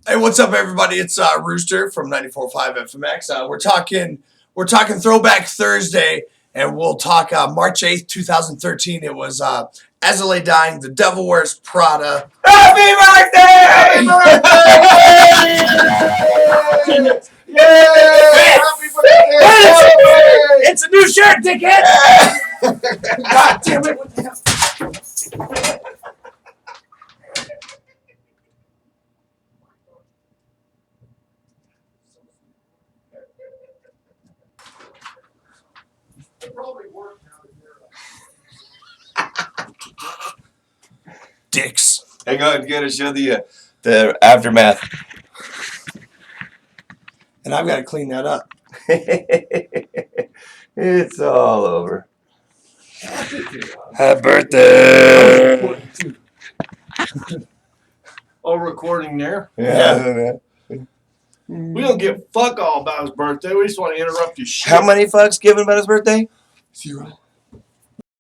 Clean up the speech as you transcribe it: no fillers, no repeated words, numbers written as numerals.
Hey, what's up, everybody? It's Rooster from 94.5 FMX. We're talking Throwback Thursday, and we'll talk March 8th, 2013. It was As I Lay Dying, The Devil Wears Prada. Happy birthday! Yay! Happy birthday! It's a new shirt, dickhead! God damn it! What the hell? Dicks. Hang on, I'm gonna show the aftermath. And I've got to clean that up. It's all over. Happy birthday! All recording there. Yeah. We don't give fuck all about his birthday. We just want to interrupt your shit. How many fucks given about his birthday? 0.